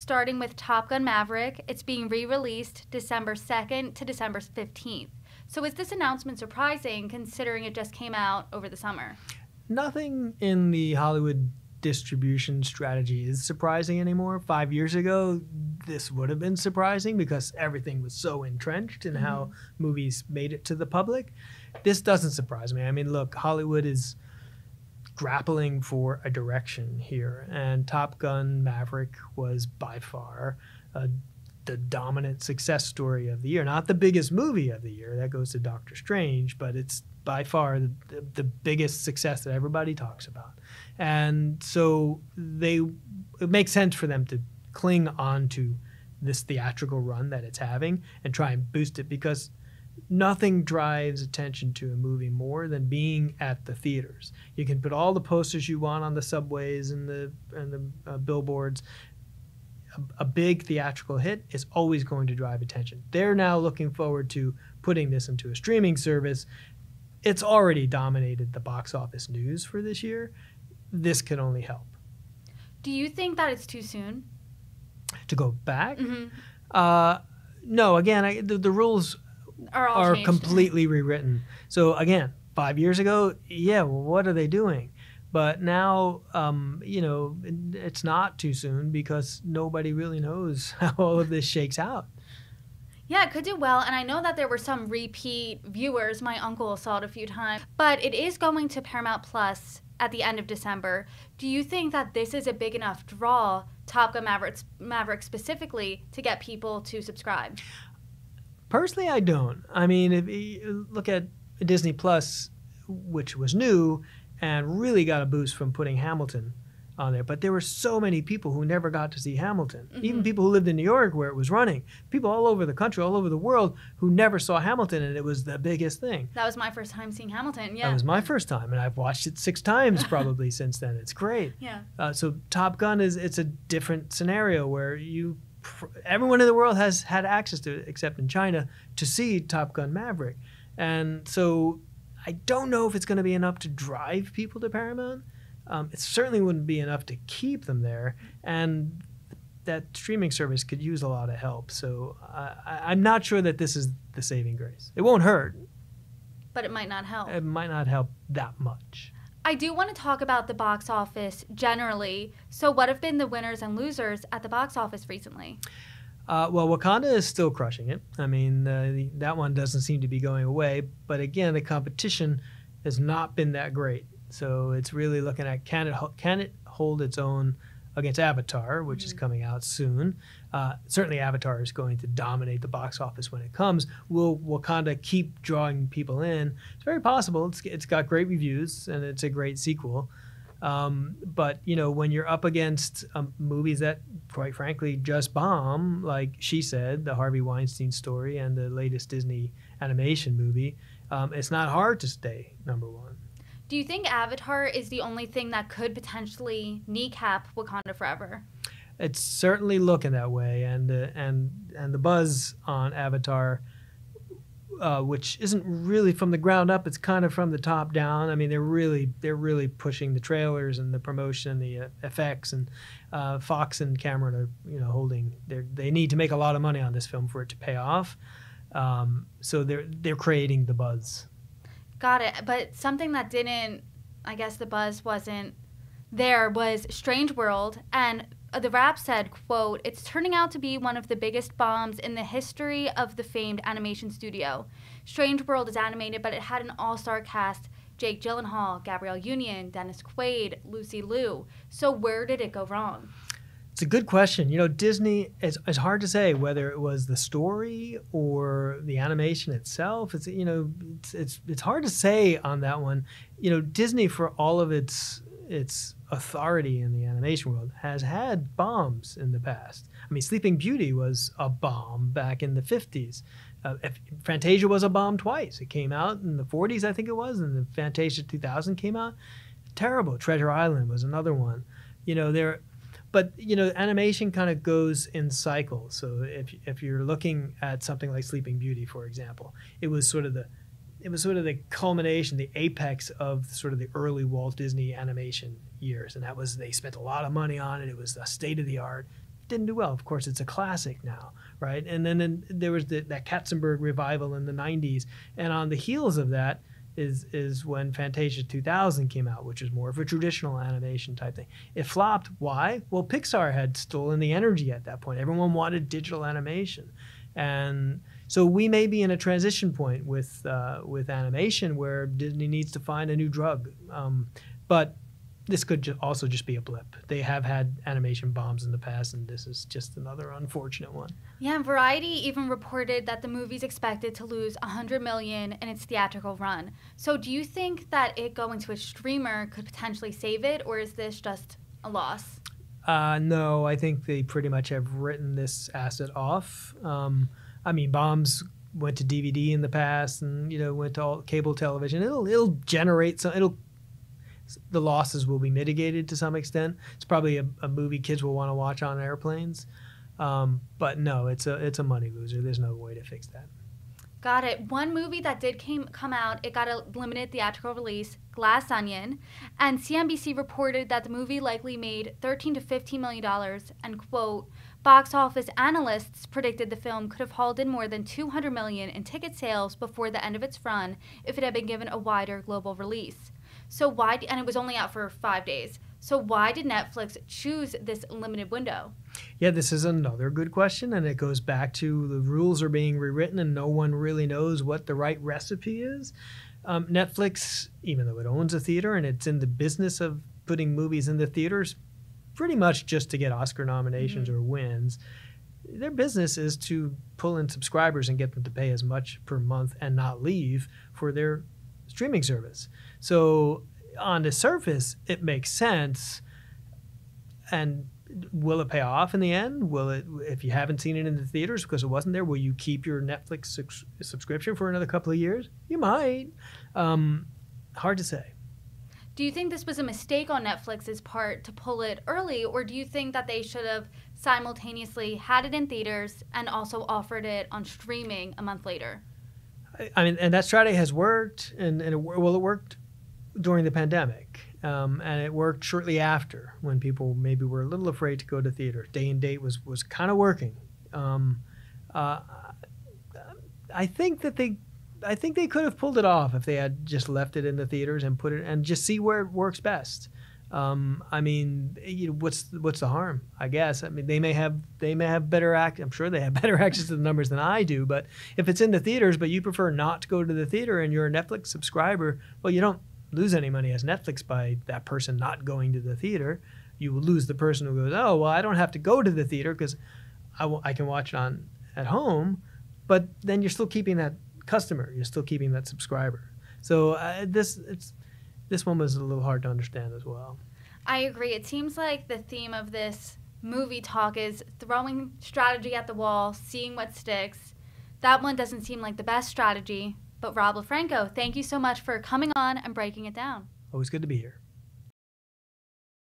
starting with Top Gun Maverick. It's being re-released December 2nd to December 15th. So is this announcement surprising considering it just came out over the summer? Nothing in the Hollywood distribution strategy is surprising anymore. 5 years ago, this would have been surprising because everything was so entrenched in how movies made it to the public. This doesn't surprise me. I mean, look, Hollywood is grappling for a direction here, and Top Gun Maverick was by far the dominant success story of the year. Not the biggest movie of the year, that goes to Doctor Strange, but it's by far the biggest success that everybody talks about. And so it makes sense for them to cling on to this theatrical run that it's having and try and boost it, because nothing drives attention to a movie more than being at the theaters. You can put all the posters you want on the subways and the billboards. A big theatrical hit is always going to drive attention. They're now looking forward to putting this into a streaming service. It's already dominated the box office news for this year. This could only help. Do you think that it's too soon To go back? No, again, the rules are completely rewritten. So again, 5 years ago, yeah, well, what are they doing? But now, it's not too soon because nobody really knows how all of this shakes out. Yeah, it could do well, and I know that there were some repeat viewers. My uncle saw it a few times. But it is going to Paramount Plus at the end of December. Do you think that this is a big enough draw, Top Gun Maverick specifically, to get people to subscribe? Personally, I don't. I mean, if you look at Disney Plus, which was new and really got a boost from putting Hamilton on there, but there were so many people who never got to see Hamilton. Even people who lived in New York where it was running. People all over the country, all over the world who never saw Hamilton, and it was the biggest thing. That was my first time seeing Hamilton, yeah. That was my first time, and I've watched it 6 times probably since then. It's great. Yeah. So Top Gun it's a different scenario where everyone in the world has had access to it, except in China, to see Top Gun Maverick. And so I don't know if it's going to be enough to drive people to Paramount. It certainly wouldn't be enough to keep them there. And that streaming service could use a lot of help. So I'm not sure that this is the saving grace. It won't hurt. But it might not help. It might not help that much. I do want to talk about the box office generally. So what have been the winners and losers at the box office recently? Well, Wakanda is still crushing it. I mean, that one doesn't seem to be going away. But again, the competition has not been that great. So it's really looking at can it hold its own against Avatar, which is coming out soon. Certainly Avatar is going to dominate the box office when it comes. Will Wakanda keep drawing people in? It's very possible. It's got great reviews, and it's a great sequel. But, when you're up against movies that, quite frankly, just bomb, like She Said, the Harvey Weinstein story, and the latest Disney animation movie, it's not hard to stay number one. Do you think Avatar is the only thing that could potentially kneecap Wakanda Forever? It's certainly looking that way, and the buzz on Avatar, which isn't really from the ground up, it's kind of from the top down. I mean, they're really pushing the trailers and the promotion, the effects, and Fox and Cameron are they need to make a lot of money on this film for it to pay off. So they're creating the buzz. Got it. But something that I guess the buzz wasn't there, was Strange World. And the Wrap said, quote, "It's turning out to be one of the biggest bombs in the history of the famed animation studio. Strange World is animated, but it had an all-star cast: Jake Gyllenhaal, Gabrielle Union, Dennis Quaid, Lucy Liu. So where did it go wrong?" It's a good question. Disney, it's hard to say whether it was the story or the animation itself. It's hard to say on that one. Disney, for all of its authority in the animation world, has had bombs in the past. I mean, Sleeping Beauty was a bomb back in the 50s. Fantasia was a bomb twice. It came out in the 40s, I think it was, and the Fantasia 2000 came out. Terrible. Treasure Island was another one. But animation kind of goes in cycles. So if you're looking at something like Sleeping Beauty, for example, it was sort of the culmination, the apex of sort of the early Walt Disney animation years, and they spent a lot of money on it. It was the state of the art. didn't do well. Of course, it's a classic now, right? And then there was that Katzenberg revival in the 90s. And on the heels of that is when Fantasia 2000 came out, which is more of a traditional animation type thing. It flopped. Why? Well, Pixar had stolen the energy at that point. Everyone wanted digital animation. And so we may be in a transition point with animation where Disney needs to find a new drug. But this could also just be a blip. They have had animation bombs in the past, and this is just another unfortunate one. Yeah, and Variety even reported that the movie's expected to lose $100 million in its theatrical run. So do you think that it going to a streamer could potentially save it, or is this just a loss? No, I think they pretty much have written this asset off. I mean, bombs went to DVD in the past, and went to all cable television. It'll generate some. The losses will be mitigated to some extent. It's probably a movie kids will want to watch on airplanes, but no, it's a money loser. There's no way to fix that. Got it. One movie that did come out, it got a limited theatrical release, Glass Onion, and CNBC reported that the movie likely made $13 to $15 million, and quote, box office analysts predicted the film could have hauled in more than $200 million in ticket sales before the end of its run if it had been given a wider global release. So and it was only out for 5 days. So why did Netflix choose this limited window? Yeah, this is another good question, and it goes back to the rules are being rewritten and no one really knows what the right recipe is. Netflix, even though it owns a theater and it's in the business of putting movies in the theaters, pretty much just to get Oscar nominations or wins, their business is to pull in subscribers and get them to pay as much per month and not leave for their streaming service. So on the surface, it makes sense. And will it pay off in the end? Will it, if you haven't seen it in the theaters because it wasn't there, will you keep your Netflix subscription for another couple of years? You might. Hard to say. Do you think this was a mistake on Netflix's part to pull it early, or do you think that they should have simultaneously had it in theaters and also offered it on streaming a month later? I mean, and that strategy has worked, and it worked during the pandemic, and it worked shortly after when people maybe were a little afraid to go to theater. Day and date was kind of working. I think they could have pulled it off if they had just left it in the theaters and put it and just see where it works best. I mean, what's the harm? I guess. I mean, they may have better I'm sure they have better access to the numbers than I do. But if it's in the theaters, but you prefer not to go to the theater and you're a Netflix subscriber, well, you don't lose any money as Netflix by that person not going to the theater. You will lose the person who goes, oh, well, I don't have to go to the theater because I can watch it at home. But then you're still keeping that customer. You're still keeping that subscriber. So this one was a little hard to understand as well. I agree. It seems like the theme of this movie talk is throwing strategy at the wall, seeing what sticks. That one doesn't seem like the best strategy. But Rob LaFranco, thank you so much for coming on and breaking it down. Always good to be here.